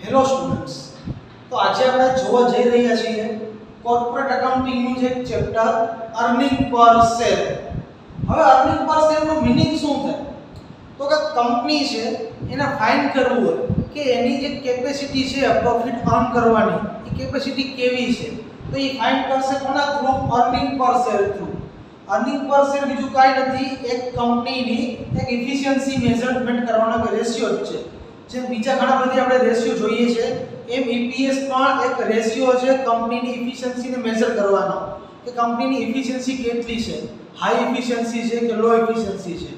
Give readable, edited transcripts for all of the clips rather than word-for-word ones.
Hello students, તો આજે આપણે જોવા જઈ રહ્યા છીએ કોર્પોરેટ એકાઉન્ટિંગ નું જે ચેપ્ટર અર્નિંગ પર શેર. હવે અર્નિંગ પર શેર નું મીનિંગ શું થાય? તો કે કંપની છે એને ફાઇન્ડ કરવું હોય કે એની જે કેપેસિટી છે પ્રોફિટ અર્ન કરવાની, એ કેપેસિટી કેવી છે, તો એ ફાઇન્ડ કરશે કોના થ્રુ? અર્નિંગ પર શેર થ્રુ. અર્નિંગ પર શેર બીજું કાંઈ નથી, એક કંપનીની એક એફિશિયન્સી મેઝરમેન્ટ કરવાનો એક રેશિયો જ છે. જેમ બીજા ઘણા બધી આપણે રેશિયો જોઈએ છે, એમ EPS પણ એક રેશિયો છે કંપનીની એફિશિયન્સીને મેઝર કરવાનો, કે કંપનીની એફિશિયન્સી કેટલી છે, હાઈ એફિશિયન્સી છે કે લો એફિશિયન્સી છે.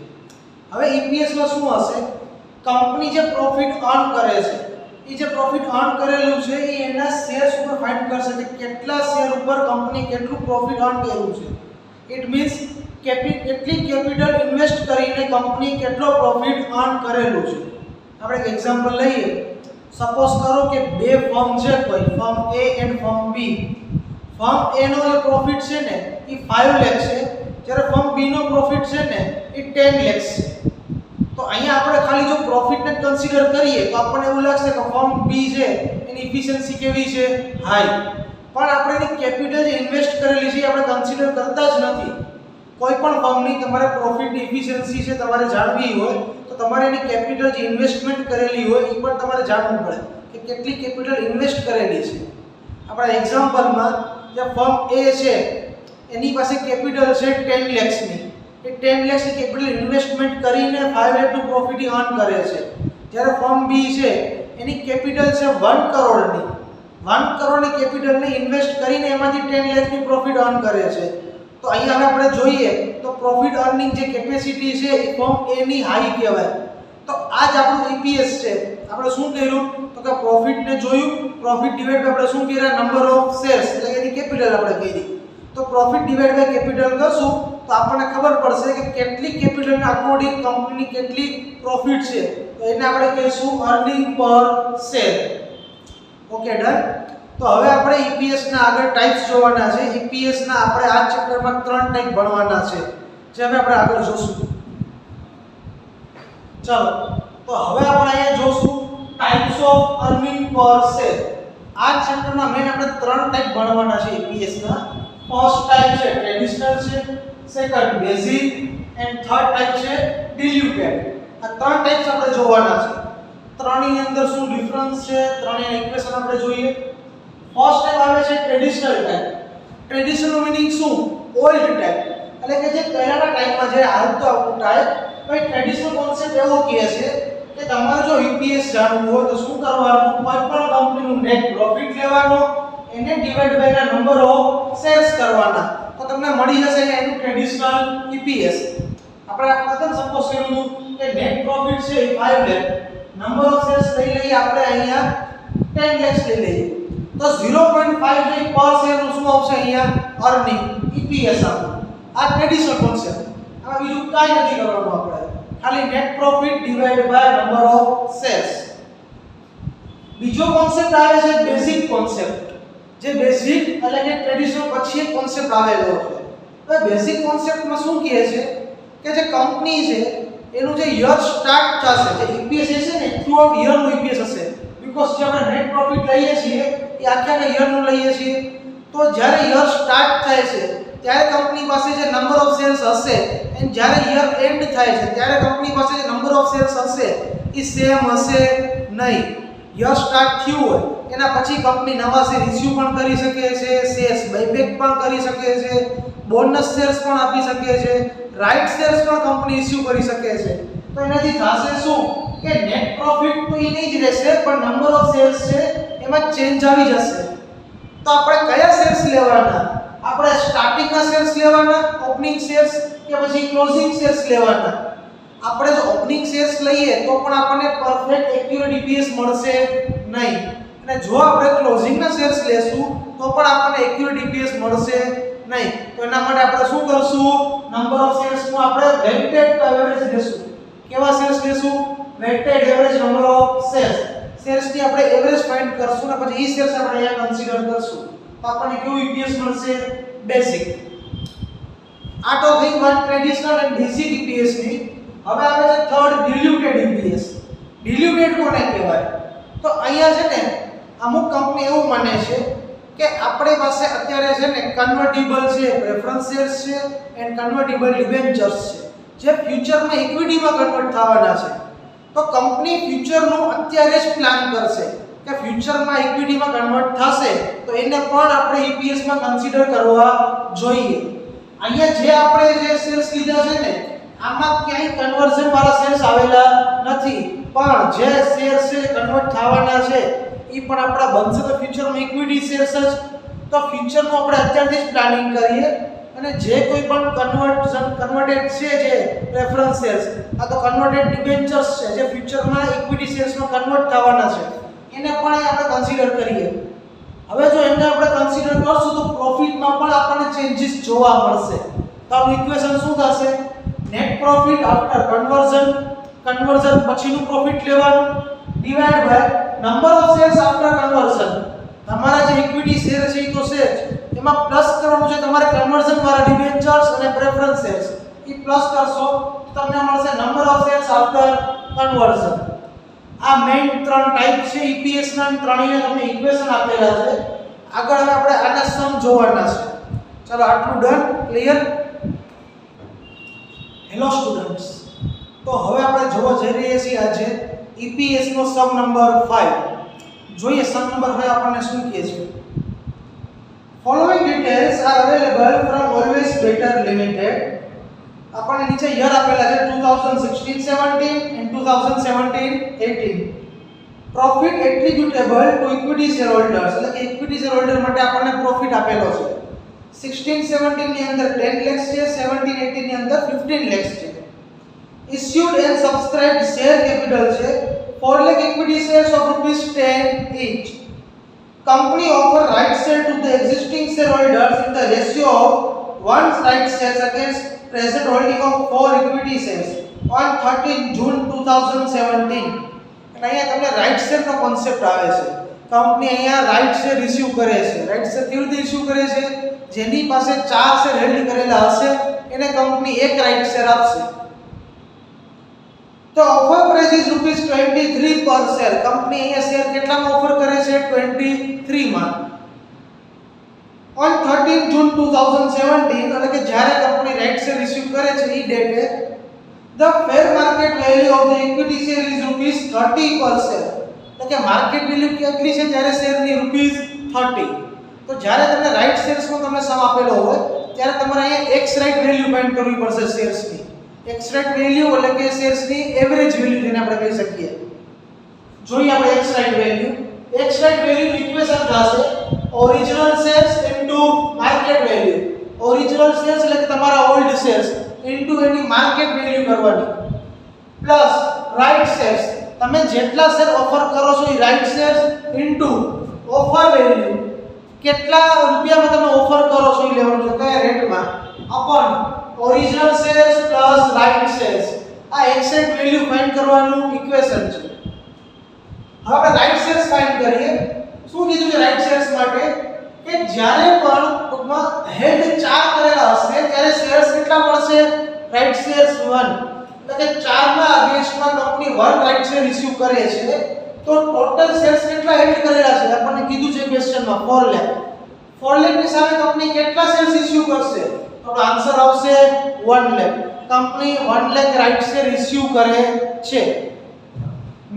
હવે EPS માં શું હશે? કંપની જે પ્રોફિટ અર્ન કરે છે, એ જે પ્રોફિટ અર્ન કરેલું છે એ એના શેર્સ ઉપર ફાઇન્ડ કરશે કે કેટલા શેર ઉપર કંપની કેટલું પ્રોફિટ અર્ન કર્યું છે. ઇટ મીન્સ કેટલી કેપિટલ ઇન્વેસ્ટ કરીને કંપની કેટલો પ્રોફિટ અર્ન કરેલું છે. આપણે એક એક્ઝામ્પલ લઈએ. સપોઝ કરો કે બે ફર્મ છે, કોઈ firm A and firm B. Firm A નો જે પ્રોફિટ છે ને એ 5 લાખ છે, જ્યારે ફર્મ B નો પ્રોફિટ છે ને એ 10 લાખ છે. તો અહીંયા આપણે ખાલી જો પ્રોફિટને કન્સિડર કરીએ તો આપણને એવું લાગશે કે ફર્મ B છે એની એફિશિયન્સી કેવી છે? હાઈ. પણ આપણે એની કેપિટલ જે ઇન્વેસ્ટ કરેલી છે આપણે કન્સિડર કરતા જ નથી. કોઈ પણ ફર્મની તમારે પ્રોફિટની એફિશિયન્સી છે તમારે જાણવી હોય તો તમારે એની કેપિટલ જે ઇન્વેસ્ટમેન્ટ કરેલી હોય એ પણ તમારે જાણવું પડે કે કેટલી કેપિટલ ઇન્વેસ્ટ કરેલી છે. આપણા એક્ઝામ્પલમાં જે ફર્મ A છે એની પાસે કેપિટલ છે 10 લાખની. એ 10 લાખની કેપિટલ ઇન્વેસ્ટમેન્ટ કરીને 5 લાખનું પ્રોફિટ અર્ન કરે છે. જ્યારે ફર્મ B છે એની કેપિટલ છે 1 કરોડની. 1 કરોડની કેપિટલને ઇન્વેસ્ટ કરીને એમાંથી 10 લાખની પ્રોફિટ અર્ન કરે છે. તો અહીંયા આપણે જોઈએ તો પ્રોફિટ અર્નિંગ જે કેપેસિટી છે એ ફર્મ A ની હાઈ કહેવાય. તો આ જ આપણું EPS છે. આપણે શું કર્યું તો કે પ્રોફિટને જોયું, પ્રોફિટ ડિવાઇડ બાય આપણે શું કર્યા? નંબર ઓફ શેર્સ, એટલે એની કેપિટલ આપણે કરી. તો પ્રોફિટ ડિવાઇડ બાય કેપિટલ કરશું તો આપણને ખબર પડશે કે કેટલી કેપિટલને અકોર્ડિંગ કંપનીની કેટલી પ્રોફિટ છે. તો એને આપણે કહીશું અર્નિંગ પર શેર. Okay, done. તો હવે આપણે EPS ના આગળ ટાઇપ્સ જોવાના છે. EPS ના આપણે આ ચેપ્ટરમાં 3 ટાઇપ ભણવાના છે, જે હવે આપણે આગળ જોશું. ચાલો, તો હવે આપણે અહીંયા જોશું ટાઇપ્સ ઓફ અર્નિંગ પર શેર. આ ચેપ્ટરમાં મેઈન આપણે 3 ટાઇપ ભણવાના છે EPS ના. ફર્સ્ટ ટાઇપ છે ટ્રેડિશનલ છે, second basic and third type છે ડિલ્યુટેડ. આ 3 ટાઇપ્સ આપણે જોવાના છે. ત્રણની અંદર શું ડિફરન્સ છે, ત્રણેય ઇક્વેશન આપણે જોઈએ. ફર્સ્ટ ટાઇપ આવે છે ટ્રેડિશનલ ટાઇપ. ટ્રેડિશનલ મીનિંગ શું? ઓલ્ડ ટાઇપ, એટલે કે જે પહેલાના ટાઈમમાં જે હાલતો આવતું ટાઇપ. ભાઈ ટ્રેડિશનલ કોન્સેપ્ટ એવો કહે છે કે તમારે જો EPS જાણવું હોય તો શું કરવાનું? કોઈ પણ કંપનીનું નેટ પ્રોફિટ લેવાનો, એને ડિવાઇડ બાય ના નંબર ઓફ શેર્સ કરવાના, તો તમને મળી જશે એનું ટ્રેડિશનલ EPS. આપણે પ્રથમ સપોઝ કર્યું કે નેટ પ્રોફિટ છે 5 લાખ, નંબર ઓફ શેર્સ લઈ લઈએ આપણે અહીંયા 10 લાખ લઈ લઈએ, તો 0.5 પર શેર નું શું આવશે? અહીંયા અર્નિંગ EPS આપણું. આ ટ્રેડિશનલ કોન્સેપ્ટ. આમાં બીજું કાઈ નથી કરવાનું, આપણે ખાલી net profit divide by number of shares. બીજો કોન્સેપ્ટ આવે છે બેઝિક કોન્સેપ્ટ. જે બેઝિક એટલે કે ટ્રેડિશનલ પછી એક કોન્સેપ્ટ આવેલો છે. તો બેઝિક કોન્સેપ્ટમાં શું કહે છે કે જે કંપની છે એનું જે યર સ્ટાર્ટ થશે, જે EPS છે ને થ્રુ આઉટ યર નું EPS હશે. બીકોઝ જે આપણે નેટ પ્રોફિટ લઈએ છીએ એ આખા યર નું લઈએ છીએ. તો જ્યારે યર સ્ટાર્ટ થાય છે ત્યારે કંપની પાસે જે નંબર ઓફ શેર્સ હશે અને જ્યારે યર એન્ડ થાય છે ત્યારે કંપની પાસે જે નંબર ઓફ શેર્સ હશે એ સેમ હશે નહીં. યર સ્ટાર્ટ થયું હોય એના પછી કંપની નવા શેર ઇશ્યુ પણ કરી શકે છે, શેર્સ બાયબેક પણ કરી શકે છે, બોનસ શેર્સ પણ આપી શકે છે, રાઇટ શેર્સ પણ કંપની ઇશ્યુ કરી શકે છે. તો એનાથી થશે શું કે નેટ પ્રોફિટ તો એ નહીં જ રહેશે, પણ નંબર ઓફ શેર્સ છે એમાં ચેન્જ આવી જશે. તો આપણે કયા શેર્સ લેવાના? આપણે સ્ટાર્ટિંગના શેર્સ લેવાના, ઓપનિંગ શેર્સ, કે પછી ક્લોઝિંગ શેર્સ લેવાના? આપણે જો ઓપનિંગ શેર્સ લઈએ તો પણ આપણને પરફેક્ટ એક્યુરેટ EPS મળશે નહીં, અને જો આપણે ક્લોઝિંગના શેર્સ લેશું તો પણ આપણને એક્યુરેટ EPS મળશે નહીં. તો એના માટે આપણે શું કરશું? નંબર ઓફ શેર્સ નું આપણે વેઇટેડ એવરેજ લેશું. કેવા શેર્સ લેશું? Weighted average number of shares. Shares ની આપણે એવરેજ ફાઇન્ડ કરશું અને પછી એ શેર્સ આપણે અહીંયા કન્સિડર કરશું. તો આપણને કેવું EPS મળશે? બેઝિક. આ તો થઈ one traditional and basic EPS ની. હવે આવે છે થર્ડ ડિલ્યુટેડ EPS. ડિલ્યુટેડ કોને કહેવાય? તો અહીંયા છે ને અમુક કંપની એવું માને છે કે આપણી પાસે અત્યારે છે ને કન્વર્ટિબલ છે પ્રેફરન્સ શેર્સ છે એન્ડ કન્વર્ટિબલ ડિબેન્ચર્સ છે જે ફ્યુચરમાં ઇક્વિટીમાં કન્વર્ટ થવાના છે. તો કંપની ફ્યુચરનું અત્યારે જ પ્લાન કરશે કે ફ્યુચરમાં ઇક્વિટીમાં કન્વર્ટ થશે તો એને પણ આપણે EPS માં કન્સિડર કરવા જોઈએ. અહીંયા જે આપણે જે શેર્સ લીધા છે ને આમાં ક્યાંય કન્વર્ઝન વાળા શેર્સ આવેલા નથી, પણ જે શેર્સ છે કન્વર્ટ થવાના છે એ પણ આપણા બનશે તો ફ્યુચરમાં ઇક્વિટી શેર્સ જ. તો ફ્યુચરનું આપણે અત્યારથી જ પ્લાનિંગ કરીએ અને જે કોઈ પણ કન્વર્ટેડ છે જે પ્રેફરન્સ શેર્સ આ તો કન્વર્ટેડ ડિબેન્ચર્સ છે જે ફ્યુચરમાં ઇક્વિટી શેર્સમાં કન્વર્ટ થવાના છે એને પણ આપણે કન્સિડર કરીએ. હવે જો એને આપણે કન્સિડર કરશું તો પ્રોફિટમાં પણ આપણને ચેન્જીસ જોવા મળશે. તો આપણું ઇક્વેશન શું થશે? નેટ પ્રોફિટ આફ્ટર કન્વર્ઝન પછીનું પ્રોફિટ લેવાનું divide by number of shares after conversion. તમારા જે ઇક્વિટી શેર છે એ તો છે જ, એમાં પ્લસ કરવાનું છે તમારે કન્વર્ઝન વાળા ડિબેન્ચર્સ અને પ્રેફરન્સ શેર્સ. એ પ્લસ કરશો તો તમને મળશે number of shares after conversion. આ મેઇન ત્રણ ટાઈપ છે EPS ના, ત્રણેયના તમને ઇક્વેશન આપેલા છે. આગળ હવે આપણે આના સમ જોવાના છે. ચાલો આટલું ડન, ક્લિયર? હેલો સ્ટુડન્ટ્સ, તો હવે આપણે જોવા જઈ રહ્યા છીએ આજે EPS નો સમ નંબર 5. જોઈએ સમ નંબર 5 આપણને શું કહે છે. Following details are available from always better limited. આપણને નીચે યર આપેલા છે 2016-17 and 2017-18. Profit attributable to equity shareholders, એટલે કે ઇક્વિટી શેરહોલ્ડર માટે આપણને પ્રોફિટ આપેલો છે. 16-17 ની અંદર 10 lakhs છે, 17-18 ની અંદર 15 lakhs છે. issued and subscribed share capital છે 4 lakh equity shares of ₹10 each. Company offer right share to the existing shareholders in the ratio of 1 right shares against present holding of 4 equity shares on 13 June 2017. અને અહીંયા તમને right share નો concept આવે છે. Company અહીંયા right share issue કરે છે. Right share કેવી રીતે ઇશ્યુ કરે છે? જેની પાસે 4 શેર હોલ્ડ કરેલા હશે એને કંપની એક રાઈટ શેર આપશે. તો ઓફર પ્રાઇસ ઇઝ ₹23 પર શેર. કંપની અહીંયા શેર કેટલામાં ઓફર કરે છે? 23 માં. ઓન 13 જૂન 2017 એટલે કે જ્યારે કંપની રાઈટ શેર ઇશ્યુ કરે છે એ ડેટે the fair market value of the equity share is ₹30 per share. એટલે કે માર્કેટ વેલ્યુ કેટલી છે જ્યારે શેરની ₹30. તો જ્યારે તમને રાઈટ શેર્સનો તમને સમ આપેલો હોય ત્યારે તમારે અહીંયા એક્સ રાઈટ વેલ્યુ ફાઇન્ડ કરવી પડશે શેર્સની. એક્સ રાઈટ વેલ્યુ એટલે કે શેર્સની એવરેજ વેલ્યુ જેને આપણે કહી શકીએ. જોઈએ આપણે ex right value. Ex right value equation થશે original shares into market value. Original shares એટલે કે તમારા ઓલ્ડ શેર્સ ઇન્ટુ એની માર્કેટ વેલ્યુ કરવાની પ્લસ રાઈટ શેર્સ. તમે જેટલા શેર ઓફર કરો છો એ right shares into offer value, કેટલા રૂપિયામાં તમે ઓફર કરો છો એ લેવાનું છે કયા રેટમાં, upon original shares plus right shares. આ એક્ઝેક્ટ વેલ્યુ ફાઇન્ડ કરવાનું ઇક્વેશન છે. હવે આપણે રાઈટ શેર્સ ફાઇન્ડ કરીએ. શું કીધું છે રાઈટ શેર્સ માટે? કે જ્યારે પણ ટૂંકમાં હેડ 4 કરેલા હશે ત્યારે શેર્સ કેટલા મળશે? Right shares 1. એટલે કે 4 ના અગેન્સ્ટમાં કંપની 1 રાઈટ શેર ઇશ્યુ કરે છે તો ટોટલ શેર્સ કેટલા હેડ કરેલા છે? આપણને કીધું છે ક્વેશ્ચનમાં 4 લાખ. 4 લાખ ની સામે કંપની કેટલા શેર્સ ઇશ્યુ કરશે? તો આન્સર આવશે 1 lakh. Company 1 lakh right share issue કરે છે.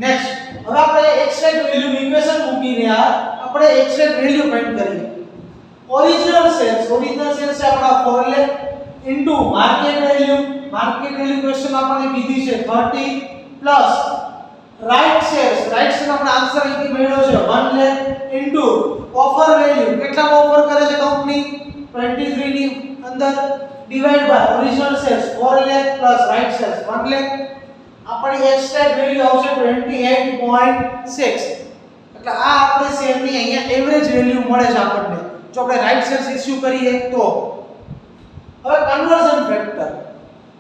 નેક્સ્ટ હવે આપણે એક્ઝેક્ટ વેલ્યુ ઇક્વેશન મૂકીને આપણે એક્ઝેક્ટ વેલ્યુ ફાઇન્ડ કરીએ. ઓરિજિનલ શેર્સ છે આપણા 4 lakh into market value. Market value question આપણને કીધી છે 30 પ્લસ રાઈટ શેર આપણે આન્સર અહીંથી મેળવ્યો છે 1 લાખ ઇન્ટુ ઓફર વેલ્યુ. કેટલામાં ઓફર કરે છે કંપની? 23 ની અંદર divide by original shares 4 lakh plus right shares 1 lakh. આપણી એક્ઝેક્ટ વેલ્યુ આવશે 28.6. એટલે આ આપણે શેરની અહીંયા એવરેજ વેલ્યુ મળે છે આપણને જો આપણે રાઈટ શેર્સ ઇશ્યુ કરીએ તો. હવે કન્વર્ઝન ફેક્ટર.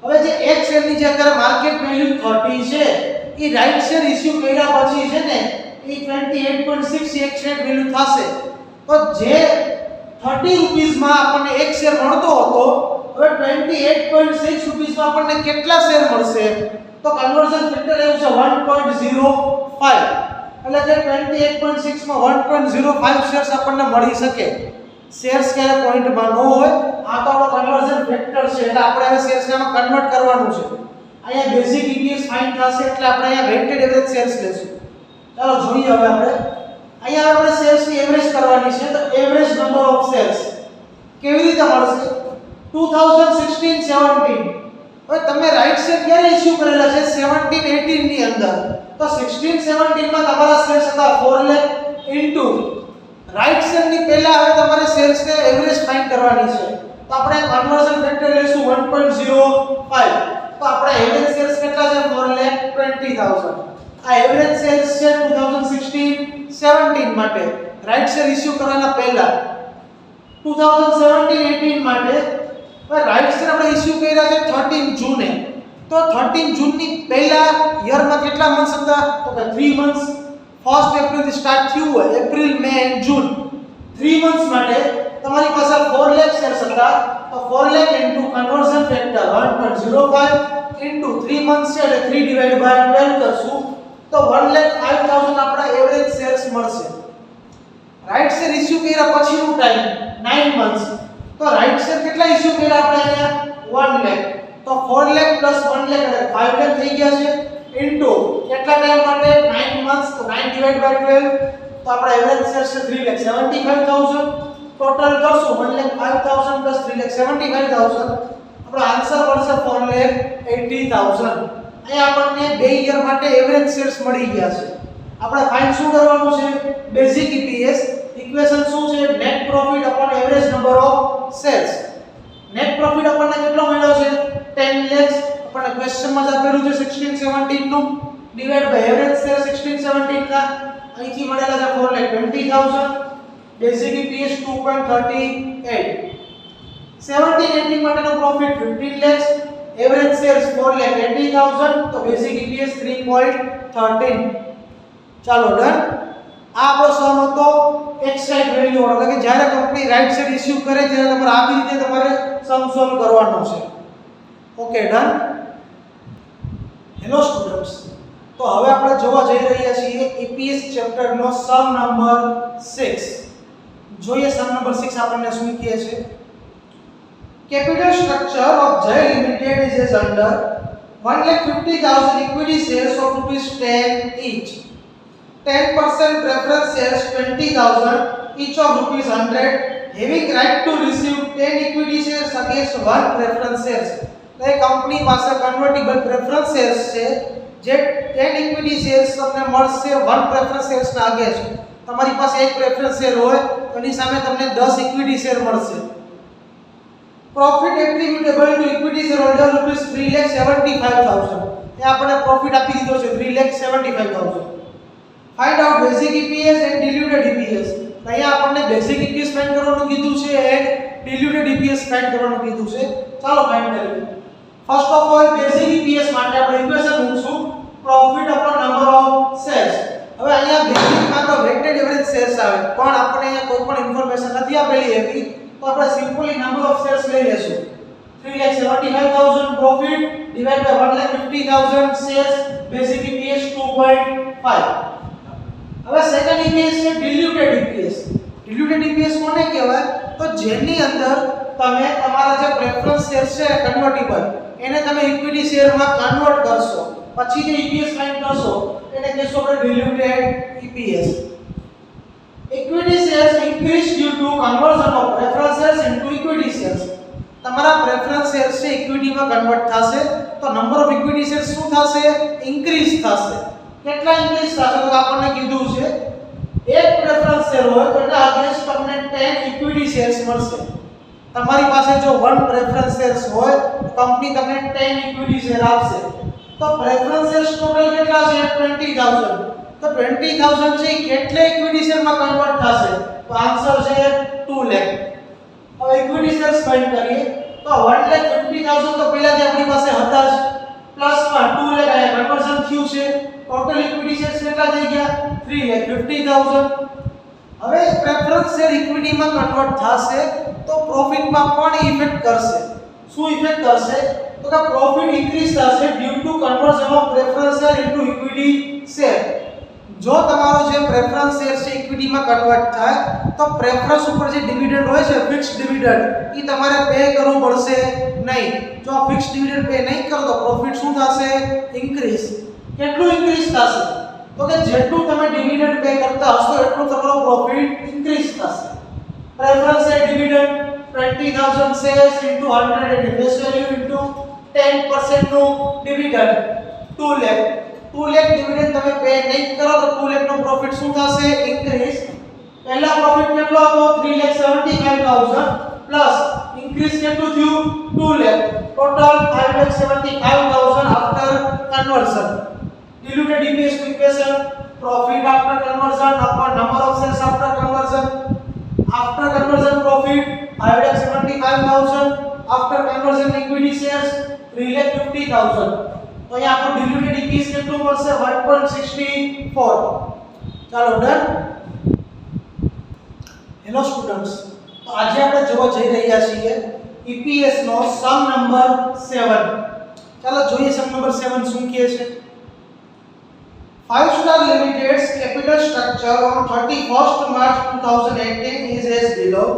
હવે જે એક શેરની જે અત્યારે માર્કેટ વેલ્યુ 30 છે એ રાઈટ શેર ઇશ્યુ કર્યા પછી છે ને એ 28.6 એક્ઝેક્ટ વેલ્યુ થશે. તો જે 30 રૂપીસમાં આપણને એક શેર મળતો હતો હવે 28.6 રૂપીસમાં આપણને કેટલા શેર મળશે? તો કન્વર્ઝન ફેક્ટર એવું છે 1.05. એટલે કે 28.6 માં 1.05 શેર્સ આપણને મળી શકે. શેર્સ ક્યારે પોઈન્ટમાં ન હોય, આ તો આપણો કન્વર્ઝન ફેક્ટર છે એટલે આપણે હવે શેર્સને આમાં કન્વર્ટ કરવાનું છે. અહીંયા બેઝિક EPS ફાઇન્ડ થશે એટલે આપણે અહીંયા વેઇટેડ એવરેજ શેર્સ લેશું. ચાલો જોઈએ હવે અહીંયા આપણે શેર્સની એવરેજ કરવાની છે. તો એવરેજ નંબર ઓફ શેર્સ કેવી રીતે મળશે? 2016-17 હવે તમે રાઈટ શેર ક્યારે ઇશ્યુ કરેલા છે? 17-18 ની અંદર. તો 16-17 માં તમારા શેર્સ હતા 4 લાખ ઇન્ટુ રાઈટ શેર ની પહેલા હવે તમારે શેર્સ ને એવરેજ ફાઇન્ડ કરવાની છે. તો આપણે કન્વર્ઝન ફેક્ટર લેશું 1.05. તો આપણા એવરેજ શેર્સ કેટલા છે? 4,20,000. આ એવરેજ શેર્સ છે 2016-17 માટે રાઈટ શેર ઇશ્યુ કરવાના પહેલા. 2017-18 માટે રાઈટ શેર આપણે ઇશ્યુ કર્યા છે 13 જૂને. તો 13 જૂન ની પહેલા યરમાં કેટલા મંથ્સ હતા? તો કે 3 મંથ્સ. 1 એપ્રિલ થી સ્ટાર્ટ થયું હોય, April, May and June 3 months માટે તમારી પાસે 4 લાખ શેર્સ હતા. તો 4 lakh into conversion factor 1.05 into 3 months છે એટલે 3 ડિવાઇડ બાય 12 કરશું તો 1,05,000 આપણા એવરેજ શેર્સ મળશે. રાઈટ શેર ઇશ્યુ કર્યા પછીનું ટાઈમ 9 મંથ્સ. તો રાઈટ શેર કેટલા ઇશ્યુ કર્યા આપણે અહીંયા? 1 લાખ. તો 4 લાખ પ્લસ 1 લાખ એટલે 5 લાખ થઈ ગયા છે ઇન્ટુ કેટલા ટાઈમ માટે? 9 મંથ્સ. તો 9 ડિવાઇડ બાય 12 તો આપણા એવરેજ શેર્સ છે 3,75,000. ટોટલ કરશું 1,05,000 પ્લસ 3,75,000 આપણો આન્સર મળશે 4,80,000. અહીંયા આપણને 2 યર માટે એવરેજ શેર્સ મળી ગયા છે. આપણે ફાઇન્ડ શું કરવાનું છે? Basic EPS. ઇક્વેશન શું છે? Net profit upon average number of shares. Net profit આપણને કેટલો મળ્યો છે? 10 lakhs. આપણને ક્વેશ્ચનમાં જ આપેલું છે 16-17 નું ડિવાઇડ બાય એવરેજ શેર 16-17 ના અહીંથી મળેલા છે 4,20,000. Basic EPS 2.38. 17-18 માટેનો પ્રોફિટ 15 lakhs. Average shares 4,80,000. તો બેઝિક EPS 3.13. ચાલો ડન. આ આપણો સમ હતો એક્સાઇટ વેલ્યુ એટલે કે જ્યારે કંપની રાઈટ શેર ઇશ્યુ કરે ત્યારે તમારે આવી રીતે તમારે સમ સોલ્વ કરવાનો છે. Okay done. હેલો સ્ટુડન્ટ્સ, તો હવે આપણે જોવા જઈ રહ્યા છીએ EPS ચેપ્ટરનો સમ નંબર 6. જોઈએ સમ નંબર 6 આપણને શું કહે છે. Capital structure of Jai Limited is as under 1,50,000 equity shares of ₹10 each. 10% preference shares 20,000 each of ₹100, having right to receive 10 equity shares against 1 preference shares. તો એ કંપની પાસે કન્વર્ટિબલ પ્રેફરન્સ શેર્સ છે જે 10 equity shares તમને મળશે 1 પ્રેફરન્સ શેર્સ ના against. તમારી પાસે એક પ્રેફરન્સ શેર હોય તો એની સામે તમને 10 ઇક્વિટી શેર મળશે. Profit attributable to equity share holder ₹3,75,000. એ આપણે પ્રોફિટ આપી દીધો છે 3,75,000. Find out basic EPS and diluted EPS. અહીંયા આપણને બેઝિક EPS ફાઇન્ડ કરવાનું કીધું છે એન્ડ ડિલ્યુટેડ EPS ફાઇન્ડ કરવાનું કીધું છે. ચાલો ફાઇન્ડ કરીએ. First of all basic EPS માટે આપણે ઇક્વેશન મૂકશું profit upon number of shares. હવે અહીંયા બેઝિકમાં તો વેઇટેડ એવરેજ શેર્સ આવે પણ આપણે અહીંયા કોઈ પણ ઇન્ફોર્મેશન નથી આપેલી એવી તો આપણે સિમ્પલી નંબર ઓફ શેર્સ લઈ લેશું. 3,75,000 profit divide by 1,50,000 shares basic EPS 2.5. હવે સેકન્ડ EPS છે ડિલ્યુટેડ EPS. ડિલ્યુટેડ EPS કોને કહેવાય? તો જેની અંદર તમે તમારા જે પ્રેફરન્સ શેર છે કન્વર્ટિબલ એને તમે ઇક્વિટી શેરમાં કન્વર્ટ કરશો પછી જે EPS ફાઇન્ડ કરશો એને કહેશો આપણે ડિલ્યુટેડ EPS. Equity shares increase due to conversion of preference shares into equity shares. તમારા પ્રેફરન્સ શેર્સ છે ઇક્વિટીમાં કન્વર્ટ થશે તો નંબર ઓફ ઇક્વિટી શેર્સ શું થશે? ઇન્ક્રીઝ થશે. કેટલા ઇન્ક્રીઝ થશે? તો આપણને કીધું છે એક પ્રેફરન્સ શેર હોય તો એના અગેન્સ્ટ તમને 10 ઇક્વિટી શેર્સ મળશે. તમારી પાસે જો 1 પ્રેફરન્સ શેર્સ હોય તો કંપની તમને 10 ઇક્વિટી શેર આપશે. તો પ્રેફરન્સ શેર્સ ટોટલ કેટલા છે? 20,000. તો 20,000 છે કેટલા ઇક્વિટી શેરમાં કન્વર્ટ થશે? તો આન્સર છે 2 લાખ. હવે ઇક્વિટી શેર્સ ફાઇન્ડ કરીએ તો 1,50,000 તો પહેલા જે આપણી પાસે હતા જ પ્લસમાં 2 લાખ આયા કન્વર્ઝન થયું છે. ટોટલ ઇક્વિટી શેર્સ કેટલા થઈ ગયા? 3,50,000. હવે પ્રેફરન્સ શેર ઇક્વિટીમાં કન્વર્ટ થશે તો પ્રોફિટમાં પણ ઇફેક્ટ કરશે. શું ઇફેક્ટ કરશે? તો કે પ્રોફિટ ઇન્ક્રીઝ થશે due to conversion of preference share into equity share. જો તમારો જે પ્રેફરન્સ શેર છે ઇક્વિટીમાં કન્વર્ટ થાય તો પ્રેફરન્સ ઉપર જે ડિવિડન્ડ હોય છે ફિક્સ્ડ ડિવિડન્ડ એ તમારે પે કરવું પડશે નહીં. જો આ ફિક્સ્ડ ડિવિડન્ડ પે નહીં કરો તો પ્રોફિટ શું થશે? ઇન્ક્રીઝ. કેટલું ઇન્ક્રીઝ થશે? તો કે જેટલું તમે ડિવિડન્ડ પે કરતા હશો એટલું તમારો પ્રોફિટ ઇન્ક્રીઝ થશે. Preference share dividend 20000 shares into 100 face value into 10% નું ડિવિડન્ડ 2 લાખ. 2 લાખ ડિવિડન્ડ તમે પે નહીં કરો તો 2 લાખ નો પ્રોફિટ શું થશે? ઇન્ક્રીઝ. પહેલા પ્રોફિટ કેટલો હતો? 375000 પ્લસ ઇન્ક્રીઝ કેટલું થયું? 2 lakh. Total 575000 after conversion. diluted EPS equation profit after conversion upon number of shares after conversion. After conversion profit 575000 after conversion equity shares 350000. तो यहाँ पर diluted EPS કેટલું મળશે? 1.64. ચાલો ડન. હેલો સ્ટુડન્ટ્સ, તો આજે આપણે જોવા જઈ રહ્યા છીએ EPS નો સમ નંબર 7. ચાલો જોઈએ સમ નંબર 7 શું કહે છે. Five Star Limited's capital structure on 31st March 2018 is as below.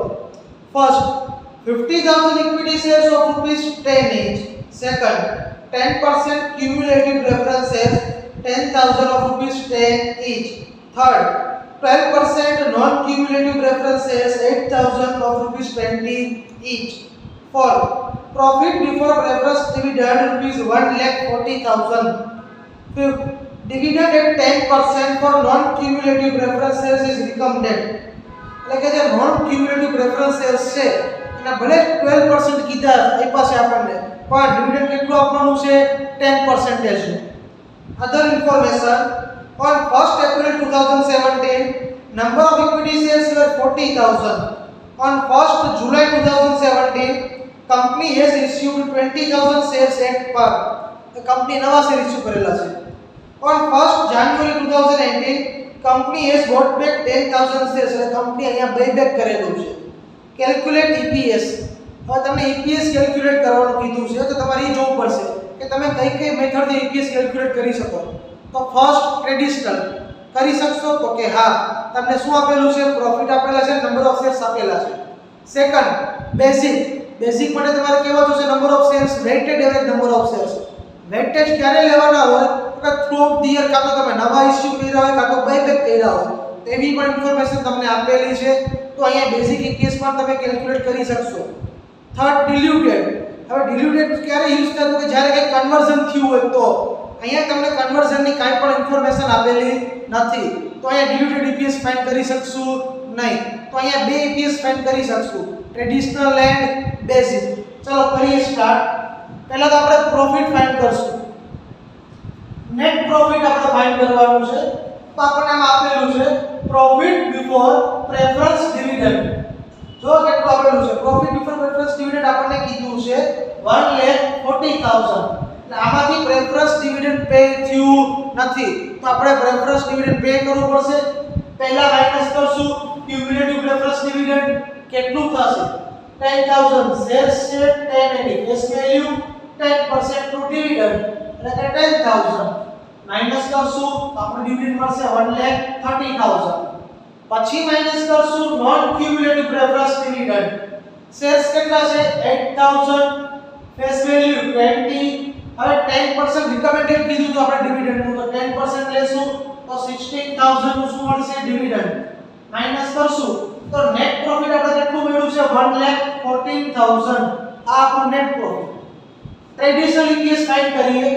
First, 50,000 equity shares of rupees 10 each. Second, 10% cumulative preference shares 10,000 of rupees 10 each. Third, 12% non-cumulative preference shares 8,000 of rupees 20 each. Fourth, profit before preference dividend rupees 1,40,000. Fifth, dividend at 10% for non-cumulative preference shares is recommended. એટલે કે જે non cumulative preference shares છે એના ભલે 12% કીધા એ પાસે આપણને પણ ડિવિડન્ડ કેટલું આપવાનું છે? 10% નું. અધર information on 1st April 2017 number of equity shares were 40000. On 1st July 2017 company has issued 20000 shares at par. The company નવા શેર ઇશ્યુ કરેલા છે. On 1st January 2018 company has bought back 10000 shares. એટલે company અહીંયા buyback કરેલું છે. Calculate EPS. હવે તમને EPS calculate કરવાનું કીધું છે તો તમારે એ જોવું પડશે કે તમે કઈ મેથડથી EPS કેલ્ક્યુલેટ કરી શકો. તો ફર્સ્ટ ટ્રેડિશનલ કરી શકશો તો કે હા. તમને શું આપેલું છે? પ્રોફિટ આપેલા છે, નંબર ઓફ શેર્સ આપેલા છે. Second, basic. બેઝિક માટે તમારે કેવા જોશે? Number of shares, weighted average number of shares. Weightage ક્યારે લેવાના હોય? થ્રુ ઓફ ધ યર, કાં તો તમે નવા ઇશ્યુ કર્યા હોય કાં તો બાયબેક કર્યા હોય એવી પણ ઇન્ફોર્મેશન તમને આપેલી છે. તો અહીંયા બેઝિક EPS પણ તમે કેલ્ક્યુલેટ કરી શકશો. થર્ડ, ડિલ્યુટેડ. હવે ડિલ્યુટેડ ક્યારે યુઝ કરવું? કે જ્યારે કંઈ કન્વર્ઝન થયું હોય તો. અહીંયા તમને કન્વર્ઝનની કાંઈ પણ ઇન્ફોર્મેશન આપેલી નથી તો અહીંયા ડિલ્યુટેડ EPS ફાઇન્ડ કરી શકશું નહીં. તો અહીંયા બે EPS ફાઇન્ડ કરી શકશું, ટ્રેડિશનલ એન્ડ બેઝિક. ચલો કરીએ સ્ટાર્ટ. પહેલા તો આપણે પ્રોફિટ ફાઇન્ડ કરશું. નેટ પ્રોફિટ આપણે ફાઇન્ડ કરવાનું છે. તો આપણને આમાં આપેલું છે પ્રોફિટ બિફોર પ્રેફરન્સ ડિવિડન્ડ. જો કેટલું આપેલું છે? પ્રોફિટ બિફોર પ્રેફરન્સ ડિવિડન્ડ આપણને કીધું છે 1,40,000. એટલે આમાંથી પ્રેફરન્સ ડિવિડન્ડ પે થયું નથી તો આપણે પ્રેફરન્સ ડિવિડન્ડ પે કરવું પડશે. પહેલા માઈનસ કરશું ક્યુમ્યુલેટિવ પ્રેફરન્સ ડિવિડન્ડ. કેટલું થશે? 10000 શેર્સ છે, 10 એની ફેસ વેલ્યુ, 10% નું ડિવિડન્ડ એટલે કે 10000 માઈનસ કરશું આપણને ડિવિડન્ડ મળશે 1,30,000. પછી માઈનસ કરશું non cumulative preference dividend. Shares કેટલા છે? 8000, ફેસ વેલ્યુ 20. હવે 10% રિકમેન્ડેડ કીધું તો આપણે ડિવિડન્ડ નું તો 10% લેશું તો 16000 નું શું મળશે? ડિવિડન્ડ. માઈનસ કરશું તો નેટ પ્રોફિટ આપણે કેટલું મળ્યું છે? 1,14,000. આ આપણું net profit. Traditional EPS find કરીએ.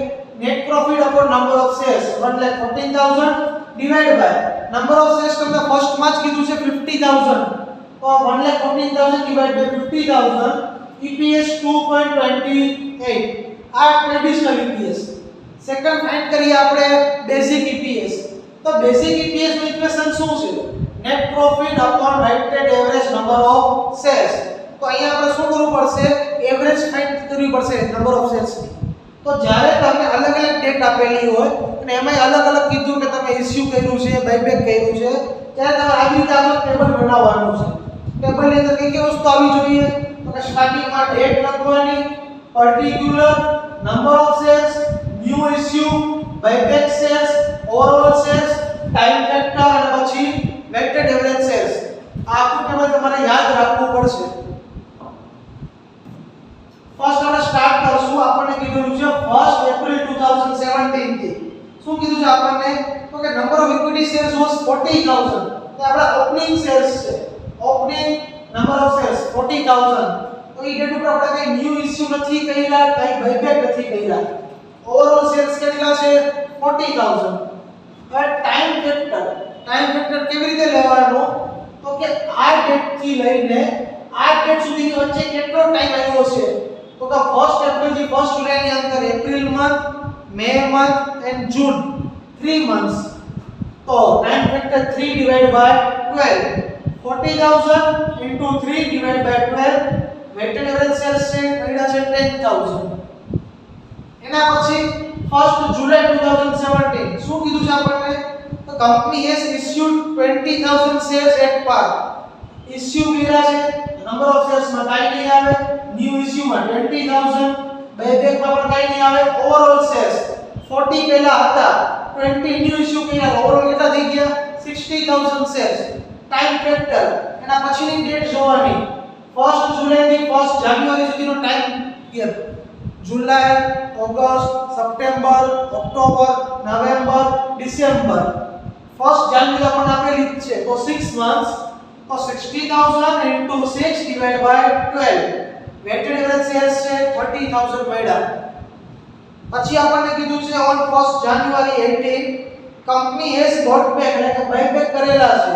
Net profit upon number of shares 1,14,000 divide by number of shares તમને ફર્સ્ટ માં જ કીધું છે 50000 તો 1,14,000 ડિવાઇડ બાય 50000 EPS 2.28. આ ટ્રેડિશનલ EPS. સેકન્ડ ફાઇન્ડ કરીએ આપણે બેઝિક EPS. તો બેઝિક EPS નું ઇક્વેશન શું છે? Net profit upon weighted average number of shares. તો અહીંયા આપણે શું કરવું પડશે? એવરેજ ફાઇન્ડ કરવી પડશે નંબર ઓફ શેર્સ ની. તો જ્યારે તમને અલગ અલગ ડેટ આપેલી હોય અને એમાં અલગ અલગ કીધું કે તમે ઇશ્યુ કર્યું છે, બાયબેક કર્યું છે, ત્યારે તમારે આવી રીતે આનું ટેબલ બનાવવાનું છે. ટેબલની અંદર કઈ કઈ વસ્તુ આવી જોઈએ? તો કે સ્ટાર્ટિંગમાં ડેટ લખવાની, particular, number of shares, new issue, buyback shares, overall shares, time factor અને પછી વેઇટેડ એવરેજ શેર્સ. આ આખું ટેબલ તમારે યાદ રાખવું પડશે. ફર્સ્ટ આપણે સ્ટાર્ટ કરશું. આપણને કીધું છે 1 એપ્રિલ 2017 થી શું કીધું છે આપણને તો કે number of equity shares was 40000. તો આપણા ઓપનિંગ શેર્સ છે. Opening number of shares 40000. તો એ ડેટ ઉપર આપણે કઈ ન્યુ ઇશ્યુ નથી કર્યા, કઈ બાયબેક નથી કર્યા. ઓવરઓલ શેર્સ કેટલા છે 40000. હવે ટાઈમ ફેક્ટર કેવી રીતે લેવાનો તો કે આ ડેટ થી લઈને આ ડેટ સુધીની વચ્ચે કેટલો ટાઈમ આવ્યો છે તો કે 1 એપ્રિલ થી 1 જુલાઈ ની અંદર April month, May month and June 3 months. તો time factor 3 divided by 12 40000 into 3 divided by 12 weighted average shares છે મળ્યા છે 10000. એના પછી 1 જુલાઈ 2017 શું કીધું છે આપણને તો company has issued 20000 shares at par. Issue કર્યા છે નંબર ઓફ શેર્સ માં કાઈ નહીં આવે, ન્યુ ઇશ્યુ માં 20000, બાયબેક માં પણ કાઈ નહીં આવે. ઓવરઓલ શેર્સ 40 પહેલા હતા, 20 ન્યુ ઇશ્યુ કર્યા, ઓવરઓલ કેટલા થઈ ગયા 60000 શેર્સ. ટાઈમ ફેક્ટર એના પછીની ડેટ જોવાની 1 જુલાઈ થી 1 જાન્યુઆરી સુધીનો time period. July, August, September, October, November, December. 1 January આપણને આપેલી જ છે તો 6 months. તો 60000 into 6 divided by 12 weighted average shares છે 30000 મળ્યા. પછી આપણને કીધું છે on 1 January 18 company has bought back એટલે કે બાયબેક કરેલા છે.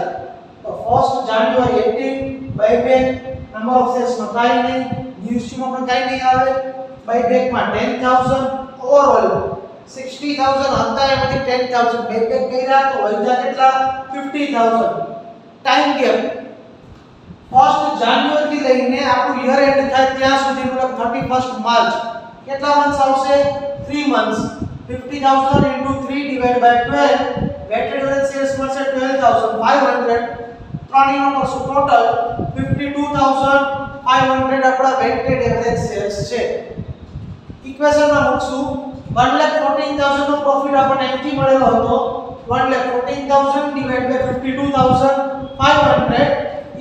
તો 1 જાન્યુઆરી 18 બાયબેક નંબર ઓફ શેર્સ માં કાઈ નહીં, ન્યુ ઇશ્યુ માં પણ કાઈ નહીં આવે, બાયબેક માં 10000. ઓવરઓલ 60000 હતા એમાંથી 10000 બાયબેક કર્યા તો વધ્યા કેટલા 50000. ટાઈમ ગેપ 1 જાન્યુઆરી થી લઈને આપણું યર એન્ડ થાય ત્યાં સુધીનું 31 માર્ચ કેટલા મંથ્સ આવશે 3 months. 50000 into 3 divided by 12 weighted average shares મળશે 12500. ત્રણેયનો કરશું ટોટલ 52500 આપણા વેઇટેડ એવરેજ શેર્સ છે. ઇક્વેશનમાં મૂકશું 114000 નો પ્રોફિટ આપણને અહીંથી મળેલો હતો. 114000 divided by 52500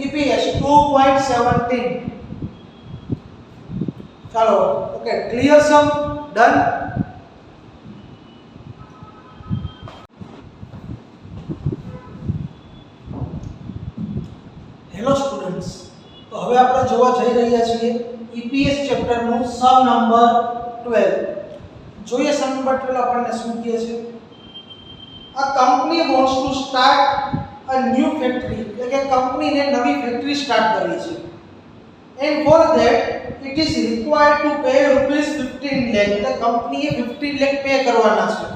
EPS 2.17. ચાલો ઓકે ક્લિયર સમ ડન. હેલો સ્ટુડન્ટ્સ, તો હવે આપણે જોવા જઈ રહ્યા છીએ EPS ચેપ્ટર નું સમ નંબર 12. જોઈએ સમ નંબર 12 આપણને શું કહે છે. A company wants to start a new factory એટલે કે કંપનીને નવી ફેક્ટરી સ્ટાર્ટ કરવી છે. And for that it is required to pay rupees 15 lakh એટલે કંપનીએ 15 lakh પે કરવાના છે.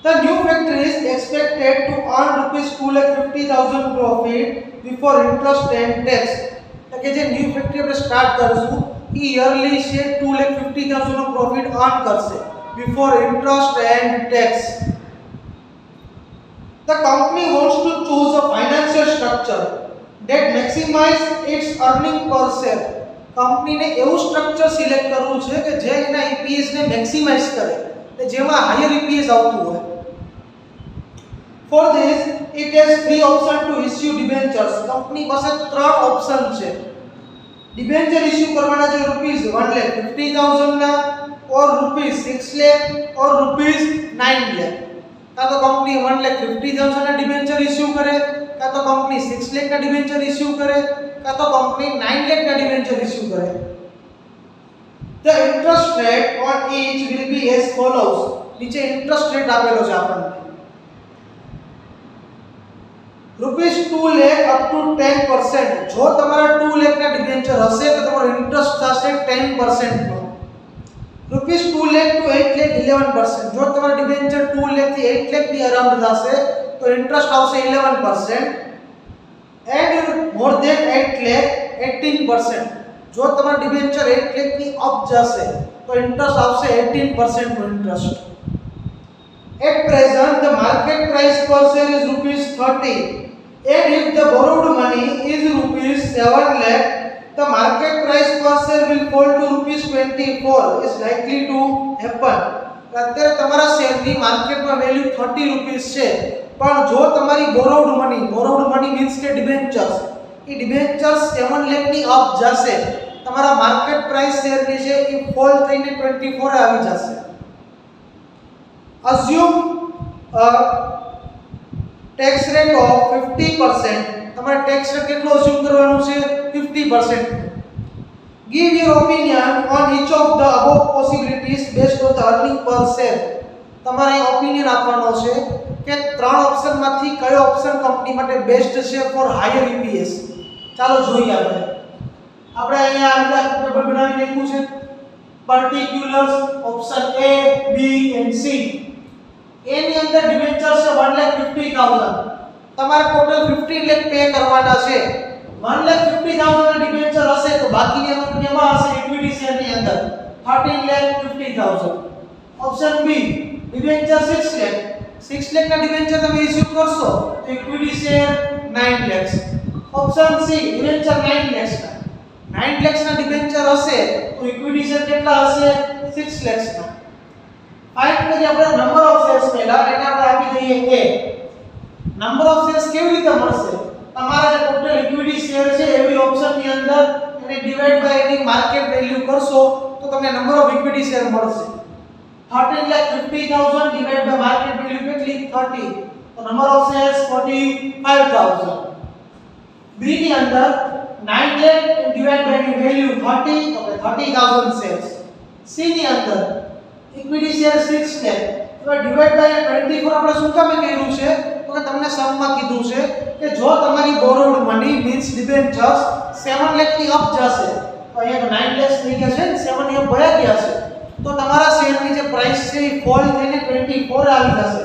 The new factory is expected to earn rupees 2,50,000 profit before interest and tax. એટલે કે જે ન્યુ ફેક્ટરી આપણે સ્ટાર્ટ કરશું એ યરલી છે 2,50,000 નો પ્રોફિટ અર્ન કરશે before interest and tax. The company wants to choose a financial structure that maximize its earning per share. કંપનીને એવું structure select કરવું છે કે જે એના EPS ને મેક્સિમાઇઝ કરે, એટલે જેમાં હાયર EPS આવતું હોય. For this it has three options to issue debentures. Company પાસે ત્રણ ઓપ્શન છે. ડિબેન્ચર ઇશ્યુ કરવાના છે ₹1,50,000 ના, ઓર ₹6 લાખ, ઓર ₹9 લાખ. કાં તો કંપની 1,50,000 ના ડિબેન્ચર ઇશ્યુ કરે, કાં તો કંપની 6 લાખ ના ડિબેન્ચર ઇશ્યુ કરે, કાં તો કંપની 9 લાખ ના ડિબેન્ચર ઇશ્યુ કરે. The interest rate on each will be as follows. નીચે ઇન્ટરેસ્ટ રેટ આપેલો છે આપણને. ₹2 લાખ અપ ટુ 10%. જો તમારા 2 લાખ ના ડિબેન્ચર હશે તો તમારો ઇન્ટરેસ્ટ થશે 10% નો. ₹2 લાખ to 8 લાખ 11%. જો તમારા ડિબેન્ચર 2 લાખ થી 8 લાખ ની અરાઉન્ડ થશે તો ઇન્ટરેસ્ટ આવશે 11%. And more than 8 lakh 18%. જો તમારા ડિબેન્ચર 8 લાખ ની અપ જશે તો ઇન્ટરેસ્ટ આવશે 18% નો interest. At present the market price per share is ₹30, and if the borrowed money is ₹7 lakh, the market price per share will fall to ₹24 is likely to happen. અત્યારે તમારા શેરની માર્કેટમાં value ₹30 છે પણ જો તમારી બોરોવડ મની મીન્સ કે debentures, એ debentures 7 lakh ની up જશે, તમારા માર્કેટ પ્રાઇસ શેરની છે એ ફોલ થઈને 24 આવી જશે. assume tax rate of 50%. તમારે ટેક્સ રેટ કેટલો અસ્યુમ કરવાનું છે? 50%. give your opinion on each of the above possibilities based on the earning per share. તમારે ઓપિનિયન આપવાનો છે કે ત્રણ ઓપ્શન માંથી કયો ઓપ્શન કંપની માટે બેસ્ટ છે ફોર હાયર EPS. ચાલો જોઈએ આપણે અહીંયા આ રીતે ટેબલ બનાવી લખ્યું છે. પર્ટિક્યુલર્સ option A, B and C. A ની અંદર ડિબેન્ચર છે 1,50,000. તમારે ટોટલ 15 લાખ પે કરવાના છે. 1,50,000 ના ડિબેન્ચર હશે તો બાકીની રકમ કેમાં હશે? ઇક્વિટી શેર ની અંદર 13,50,000. Option B debenture 6 lakh. 6 lakh ના ડિબેન્ચર તમે ઇશ્યુ કરશો તો equity share 9 lakh. Option C debenture 9 lakh ના. 9 લાખ ના ડિબેન્ચર હશે તો ઇક્વિટી શેર કેટલા હશે? 6 લાખ ના. ફાઇન્ડ કરીએ આપણે નંબર ઓફ શેર્સ પહેલા એને આપણે આપી દઈએ A. નંબર ઓફ શેર્સ કેવી રીતે મળશે? તમારા જે ટોટલ ઇક્વિટી શેર છે એવી ઓપ્શન ની અંદર એને ડિવાઇડ બાય એની માર્કેટ વેલ્યુ કરશો તો તમને નંબર ઓફ ઇક્વિટી શેર મળશે. 13,50,000 ડિવાઇડ બાય માર્કેટ વેલ્યુ કેટલી? 30. તો નંબર ઓફ શેર્સ 45,000. B ની અંદર 9 lakh ડિવાઇડ બાય એની વેલ્યુ 30 તો 30,000 શેર્સ. C ની અંદર ઇક્વિટી શેર 6 lakh તો ડિવાઇડ બાય 24 આપણે શું કામે કર્યું છે? તો કે તમને સમમાં કીધું છે કે જો તમારી બોરોવડ મની મીન્સ ડિબેન્ચર્સ 7 લાખ ની અપ જશે તો અહીંયા 9 લાખ થઈ ગયા છે ને 7 ની અપ ભયા ગયા છે તો તમારા શેરની જે પ્રાઇસ છે એ ફોલ થઈને 24 આવી જશે.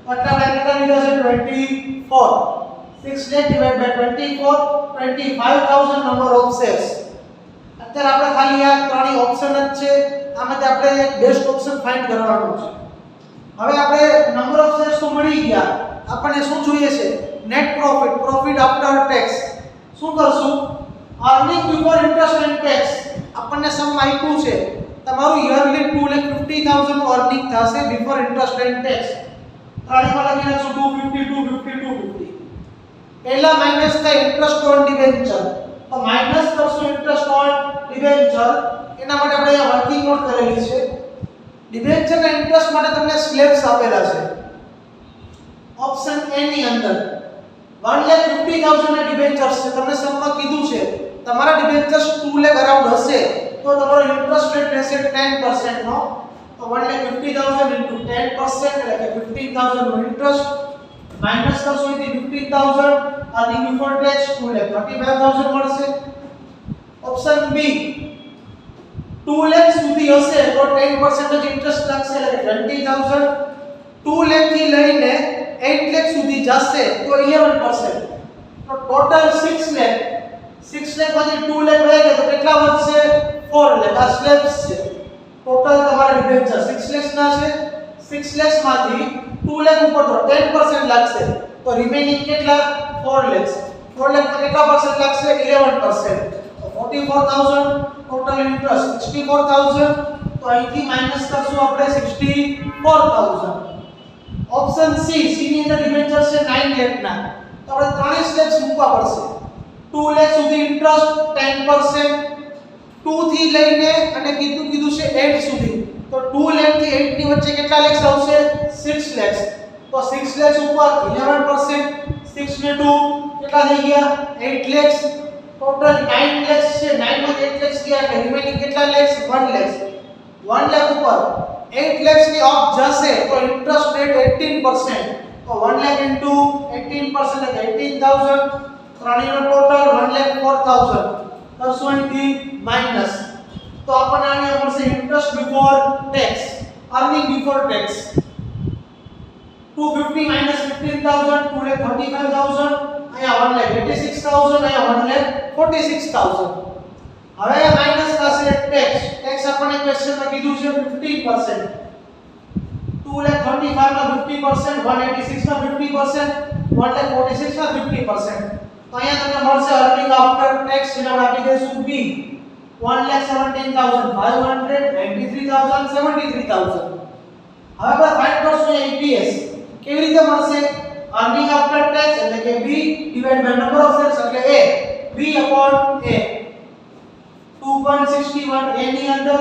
આટલા કેટલા લીધા છે? 24. 6 lakh divided by 24 25,000 number of shares. અત્યારે આપણે ખાલી આ ત્રણેય ઓપ્શન જ છે, આમાંથી આપણે બેસ્ટ ઓપ્શન ફાઇન્ડ કરવાનો છે. હવે આપણે નંબર ઓફ શેર્સ તો મળી ગયા, આપણને શું જોઈએ છે? Net profit, profit after tax. શું કરશું? Earning before interest and tax. આપણને સમ આપ્યું છે તમારું યરલી 2,50,000 નું અર્નિંગ થશે બિફોર ઇન્ટરેસ્ટ એન્ડ ટેક્સ. ત્રણેયમાં લખી નાખશું 250 250 250. પહેલા માઈનસ થાય ઇન્ટરેસ્ટ ઓન ડિબેન્ચર, તો માઈનસ કરશું ઇન્ટરેસ્ટ ઓન ડિબેન્ચર. એના માટે આપણે અહીંયા વર્કિંગ નોટ કરેલી છે. ડિબેન્ચર ના ઇન્ટરેસ્ટ માટે તમને સ્લેબ્સ આપેલા છે. ઓપ્શન A ની અંદર 1,50,000 ના ડિબેન્ચર્સ છે. તમને સમમાં કીધું છે તમારા ડિબેન્ચર્સ 2 લાખ અરાઉન્ડ હશે તો તમારો ઇન્ટરેસ્ટ રેટ રહેશે 10% નો. તો 1,50,000 into 10% એટલે કે 15,000 નો ઇન્ટરેસ્ટ માઈનસ કરશો અહીંથી 15,000 અર્નિંગ બિફોર ટેક્સ 2,35,000 મળશે. ઓપ્શન B 2 લાખ સુધી હશે તો 10% જ ઇન્ટરેસ્ટ લાગશે એટલે 20,000. 2 લાખ થી લઈને 8 લાખ સુધી જશે તો 11%. તો ટોટલ 6 લાખ. 6 લાખ માંથી 2 લાખ વહી ગયા તો કેટલા વધશે? 4 લાખ. આ સ્લેબ્સ છે. ટોટલ તમારા ડિબેન્ચર 6 લાખ ના છે. 6 લાખ માંથી 2 લાખ ઉપર તો 10% લાગશે તો રિમેનિંગ કેટલા? 4 લાખ. 4 લાખ પર કેટલા પરસેન્ટ લાગશે? 11%. તો 44,000 ટોટલ ઇન્ટરેસ્ટ 64,000. તો અહીંથી માઈનસ કરશું આપણે 64,000. ઓપ્શન C ની અંદર ડિબેન્ચર છે 9 લાખ ના તો આપણે 30 લાખ મૂકવા પડશે. 2 લાખ સુધી ઇન્ટરેસ્ટ 10%, 2 થી લઈને અને કીધું છે 8 સુધી તો 2 લાખ થી 8 ની વચ્ચે કેટલા લાખ આવશે? 6 લાખ. તો 6 લાખ ઉપર 11%, 6 ને 2 કેટલા થઈ ગયા? 8 લાખ. ટોટલ 9 લાખ છે. 9 માંથી 8 લાખ ગયા એટલે રિમેનિંગ કેટલા લાખ? 1 લાખ. 1 લાખ ઉપર 8 લાખ ની અપ જશે તો ઇન્ટરેસ્ટ રેટ 18%. તો 1 લાખ into 18% એટલે 18,000. ત્રણેયનો ટોટલ 1,04,000. કરશું અહીંથી માઈનસ તો આપણને અહીંયા મળશે interest before tax, earning before tax 250 minus 15,000 2,35,000. અહીંયા 1,86,000. અહીંયા 1,46,000. હવે માઈનસ થશે ટેક્સ. ટેક્સ આપણને ક્વેશ્ચનમાં કીધું છે 15%. 2,35,000 માં 50%, 186 માં 50%, 1,46 માં 50%. તો અહીંયા તમને મળશે અર્નિંગ આફ્ટર ટેક્સ જેને આપણે આપી દઈશું B 1,17,500, 93,000, 73,000. હવે આપણે ફાઇન્ડ કરશું EPS. કેવી રીતે મળશે? earning after tax એટલે કે B divided by number of shares એટલે A B upon A 2.61 A ની અંદર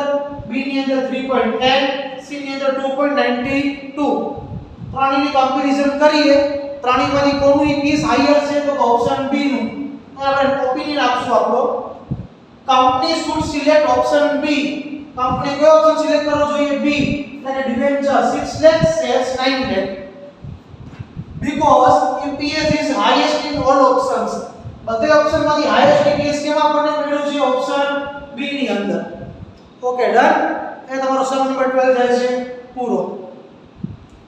B ની અંદર 3.10 C ની અંદર 2.92 ત્રણેયની કમ્પેરીઝન કરીએ ત્રણેયમાંથી કોનું EPS હાઈયર છે તો ઓપ્શન B નું આપણે ઓપિનિયન આપશું આપણો company should select option B company કયો ઓપ્શન સિલેક્ટ કરવો જોઈએ B એટલે કે debenture 6 lakh shares 9 lakh because EPS is highest in all options બધે ઓપ્શનમાંથી હાઈએસ્ટ EPS કેમાં આપણને મળ્યું છે ઓપ્શન B ની અંદર ઓકે ડન એ તમારો સમ નંબર 12 જાય છે પૂરો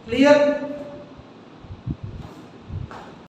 ક્લિયર